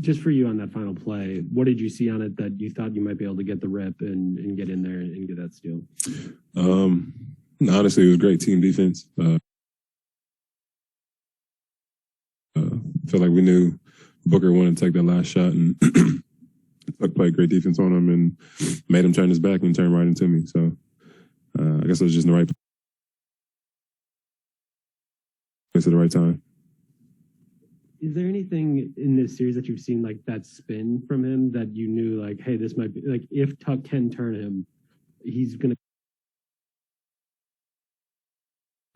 just for you on that final play, what did you see on it that you thought you might be able to get the rip and get in there and get that steal? Honestly, it was great team defense. Felt like we knew Booker wanted to take that last shot, and Tuck played great defense on him and made him turn his back and turn right into me. So I guess it was just in the right place at the right time. Is there anything in this series that you've seen like that spin from him that you knew like, hey, this might be like if Tuck can turn him, he's gonna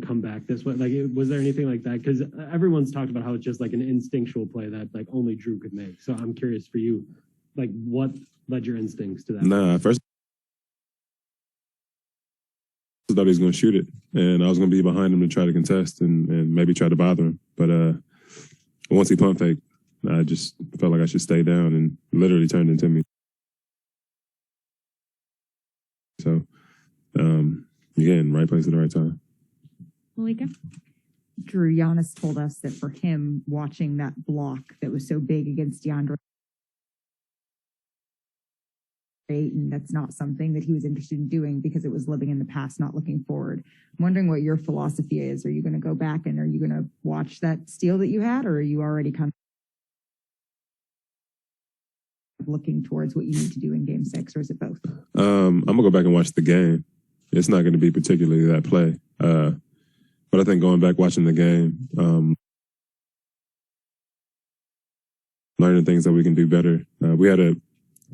come back this way? Like, was there anything like that? Because everyone's talked about how it's just like an instinctual play that like only Jrue could make. So I'm curious for you, like what led your instincts to that? Nah, first I thought he was going to shoot it, and I was going to be behind him to try to contest and maybe try to bother him. But once he pump faked, I just felt like I should stay down, and literally turned into me. So, again, right place at the right time. Malika? Jrue, Giannis told us that for him, watching that block that was so big against DeAndre, and that's not something that he was interested in doing because it was living in the past, not looking forward. I'm wondering what your philosophy is. Are you going to go back and are you going to watch that steal that you had, or are you already kind of looking towards what you need to do in Game 6, or is it both? I'm going to go back and watch the game. It's not going to be particularly that play. But I think going back, watching the game, learning things that we can do better. We had a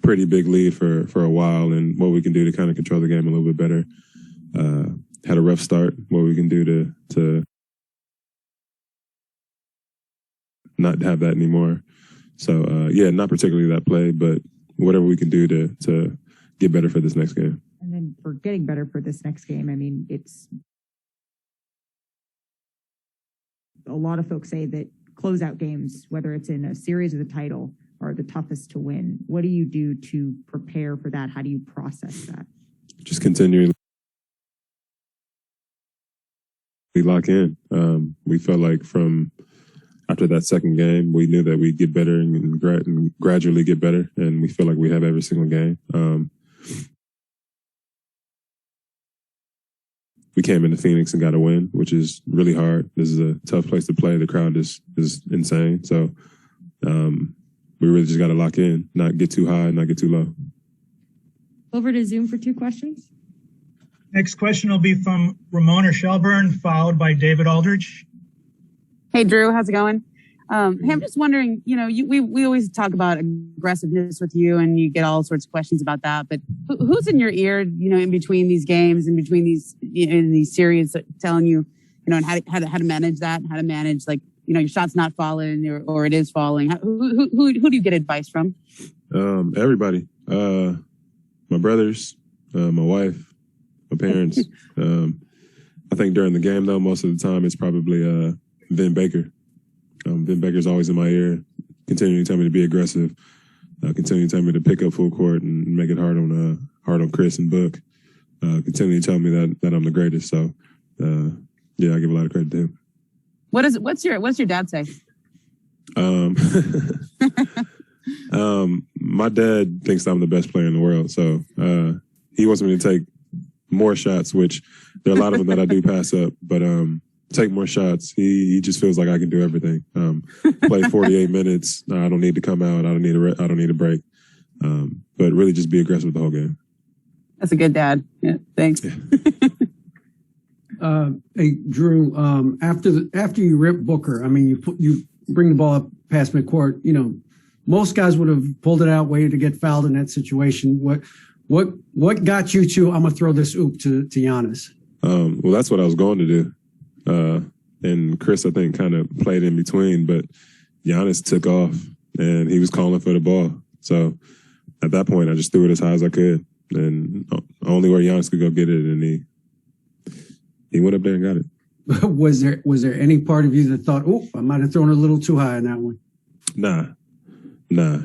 pretty big lead for a while, and what we can do to kind of control the game a little bit better. Had a rough start, what we can do to not have that anymore. So, yeah, not particularly that play, but whatever we can do to get better for this next game. And then for getting better for this next game, I mean, it's a lot of folks say that closeout games, whether it's in a series or the title, are the toughest to win. What do you do to prepare for that? How do you process that? Just continually lock in. We felt like from after that second game, we knew that we'd get better and gradually get better, and we feel like we have every single game. We came into Phoenix and got a win, which is really hard. This is a tough place to play. The crowd is insane. So we really just got to lock in, not get too high, not get too low. Over to Zoom for 2 questions. Next question will be from Ramona Shelburne, followed by David Aldridge. Hey, Jrue, how's it going? Hey, I'm just wondering, you know, we always talk about aggressiveness with you, and you get all sorts of questions about that. But who's in your ear, you know, in between these games, in between these in these series, telling you, you know, and how to manage that, how to manage, like, you know, your shot's not falling or it is falling. Who do you get advice from? Everybody, my brothers, my wife, my parents. I think during the game, though, most of the time it's probably Vin Baker. Vin Baker's always in my ear, continuing to tell me to be aggressive, continuing to tell me to pick up full court and make it hard on Chris and Book, continuing to tell me that I'm the greatest. So, yeah, I give a lot of credit to him. What's your dad say? My dad thinks I'm the best player in the world, so he wants me to take more shots, which there are a lot of them that I do pass up, but take more shots. He just feels like I can do everything. Play 48 minutes. I don't need to come out. I don't need a break. But really, just be aggressive the whole game. That's a good dad. Yeah, thanks. Yeah. Hey, Jrue. After you rip Booker, I mean, you bring the ball up past midcourt. You know, most guys would have pulled it out, waited to get fouled in that situation. What got you to? I'm gonna throw this oop to Giannis. Well, that's what I was going to do. And Chris, I think, kind of played in between, but Giannis took off and he was calling for the ball. So at that point, I just threw it as high as I could, and only where Giannis could go get it, and he went up there and got it. Was there any part of you that thought, oh, I might have thrown it a little too high in that one? Nah.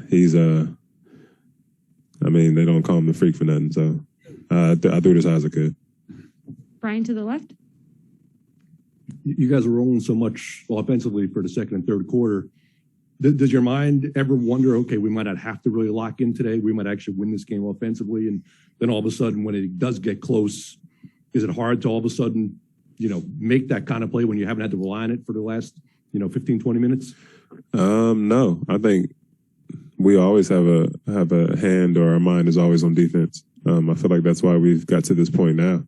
He's I mean, they don't call him the freak for nothing. So I threw it as high as I could. Brian to the left. You guys are rolling so much offensively for the second and third quarter. does your mind ever wonder, okay, we might not have to really lock in today. We might actually win this game offensively. And then all of a sudden, when it does get close, is it hard to all of a sudden, make that kind of play when you haven't had to rely on it for the last, 15, 20 minutes? No, I think we always have a hand, or our mind is always on defense. I feel like that's why we've got to this point now.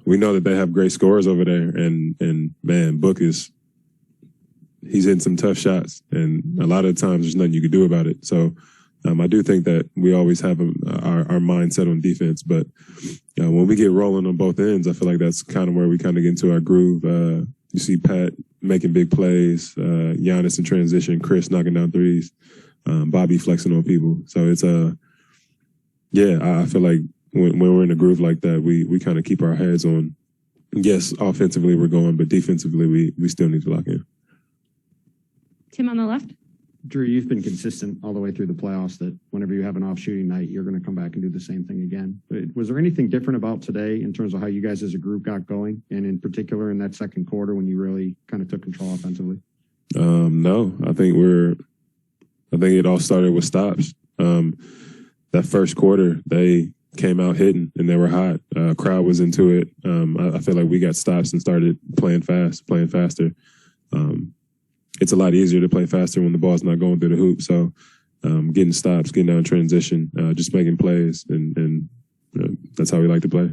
We know that they have great scorers over there, and man, Book he's hitting some tough shots, and a lot of the times there's nothing you can do about it. So I do think that we always have our mindset on defense, but when we get rolling on both ends, I feel like that's kind of where we kind of get into our groove. You see Pat making big plays, Giannis in transition, Chris knocking down threes, Bobby flexing on people. So it's I feel like when we're in a groove like that, we kind of keep our heads on. Yes, offensively we're going, but defensively we still need to lock in. Tim on the left. Jrue, you've been consistent all the way through the playoffs that whenever you have an off shooting night, you're going to come back and do the same thing again. But was there anything different about today in terms of how you guys as a group got going, and in particular in that second quarter when you really kind of took control offensively? No, I think it all started with stops. That first quarter, they came out hitting and they were hot. Crowd was into it. I feel like we got stops and started playing faster. It's a lot easier to play faster when the ball's not going through the hoop. So getting stops, getting down transition, just making plays, and that's how we like to play.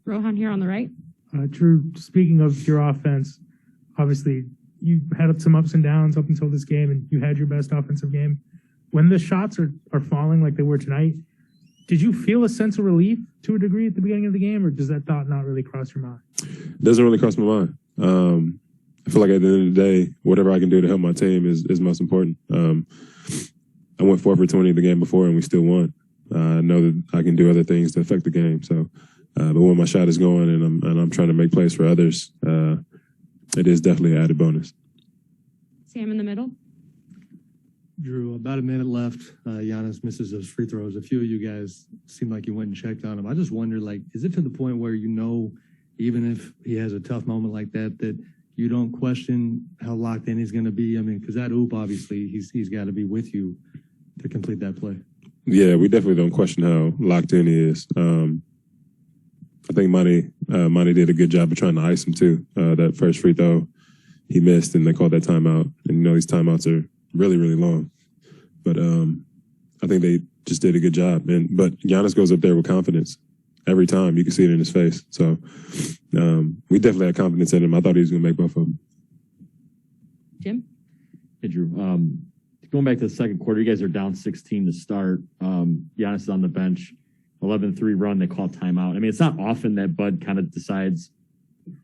Rohan here on the right. Jrue, speaking of your offense, obviously you had some ups and downs up until this game, and you had your best offensive game. When the shots are falling like they were tonight, did you feel a sense of relief to a degree at the beginning of the game, or does that thought not really cross your mind? It doesn't really cross my mind. I feel like at the end of the day, whatever I can do to help my team is most important. I went 4 for 20 the game before, and we still won. I know that I can do other things to affect the game. So, but when my shot is going and I'm trying to make plays for others, it is definitely an added bonus. Sam in the middle. Jrue, about a minute left. Giannis misses those free throws. A few of you guys seem like you went and checked on him. I just wonder, is it to the point where even if he has a tough moment like that you don't question how locked in he's going to be? I mean, because that oop, obviously, he's got to be with you to complete that play. Yeah, we definitely don't question how locked in he is. I think Monty did a good job of trying to ice him too. That first free throw he missed, and they called that timeout. And these timeouts are really, really long. But I think they just did a good job. But Giannis goes up there with confidence every time. You can see it in his face. So we definitely had confidence in him. I thought he was going to make both of them. Jim? Hey, Jrue. Going back to the second quarter, you guys are down 16 to start. Giannis is on the bench. 11-3 run, they call timeout. I mean, it's not often that Bud kind of decides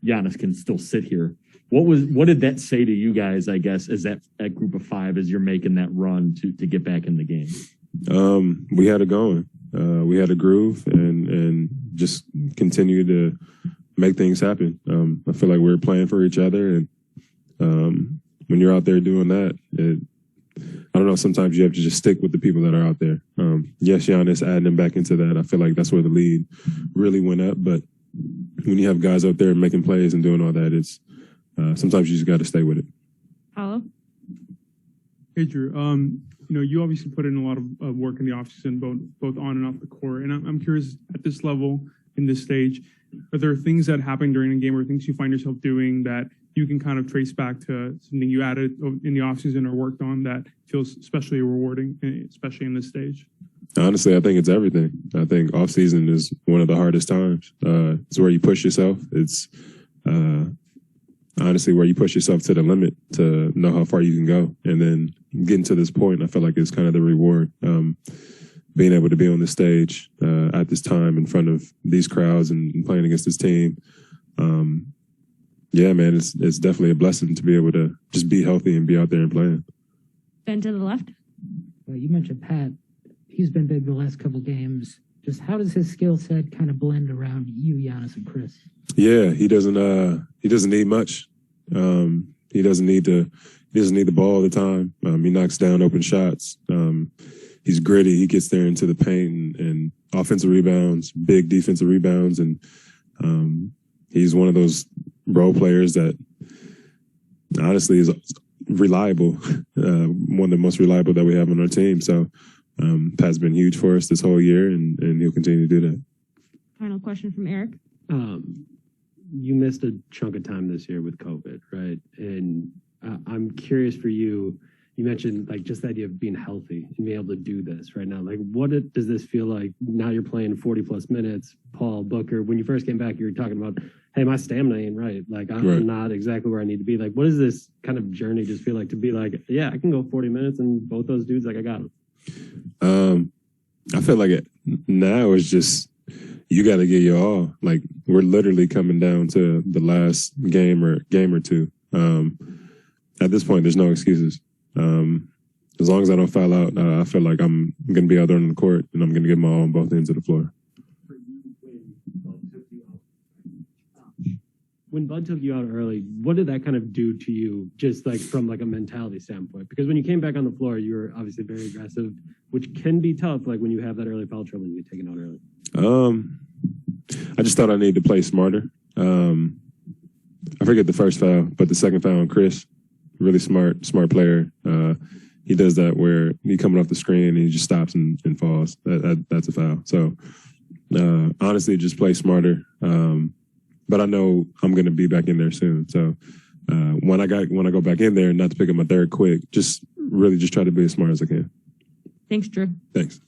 Giannis can still sit here. What did that say to you guys, I guess, as that group of five, as you're making that run to get back in the game? We had it going. We had a groove and just continue to make things happen. I feel like we were playing for each other. And when you're out there doing that, I don't know, sometimes you have to just stick with the people that are out there. Yes, Giannis adding them back into that. I feel like that's where the lead really went up. But when you have guys out there making plays and doing all that, it's sometimes you just got to stay with it. Paulo? Hey, Jrue. You obviously put in a lot of work in the offseason, both on and off the court. And I'm curious, at this level, in this stage, are there things that happen during a game or things you find yourself doing that you can kind of trace back to something you added in the offseason or worked on that feels especially rewarding, especially in this stage? Honestly, I think it's everything. I think offseason is one of the hardest times. It's where you push yourself. It's honestly where you push yourself to the limit to know how far you can go. And then getting to this point, I feel like it's kind of the reward. Being able to be on the stage at this time in front of these crowds and playing against this team. Yeah, man, it's definitely a blessing to be able to just be healthy and be out there and playing. Ben to the left. You mentioned Pat. He's been big the last couple games. Just how does his skill set kind of blend around you, Giannis, and Chris? Yeah, he doesn't need much. He doesn't need the ball all the time. He knocks down open shots. He's gritty. He gets there into the paint and offensive rebounds, big defensive rebounds, and he's one of those role players that honestly is reliable, one of the most reliable that we have on our team. So Pat's been huge for us this whole year, and he'll continue to do that. Final question from Eric. You missed a chunk of time this year with COVID, right? And I'm curious for you. You mentioned like just the idea of being healthy and being able to do this right now. Like, does this feel like now you're playing 40 plus minutes? Paul Booker, when you first came back, you were talking about, hey, my stamina ain't right. Like, I'm not exactly where I need to be. Like, what does this kind of journey just feel like to be like, yeah, I can go 40 minutes and both those dudes, like, I got them? I feel like now it's just, you got to get your all. Like, we're literally coming down to the last game or two. At this point, there's no excuses. As long as I don't foul out, I feel like I'm going to be out there on the court, and I'm going to give my all on both ends of the floor. When Bud took you out early, what did that kind of do to you, just like from like a mentality standpoint? Because when you came back on the floor, you were obviously very aggressive, which can be tough, like when you have that early foul trouble and you get taken out early. I just thought I needed to play smarter. I forget the first foul, but the second foul on Chris, really smart player. He does that where he coming off the screen and he just stops and falls. That's a foul. So honestly, just play smarter. But I know I'm going to be back in there soon. So when I go back in there, not to pick up my third quick, just really just try to be as smart as I can. Thanks, Jrue. Thanks.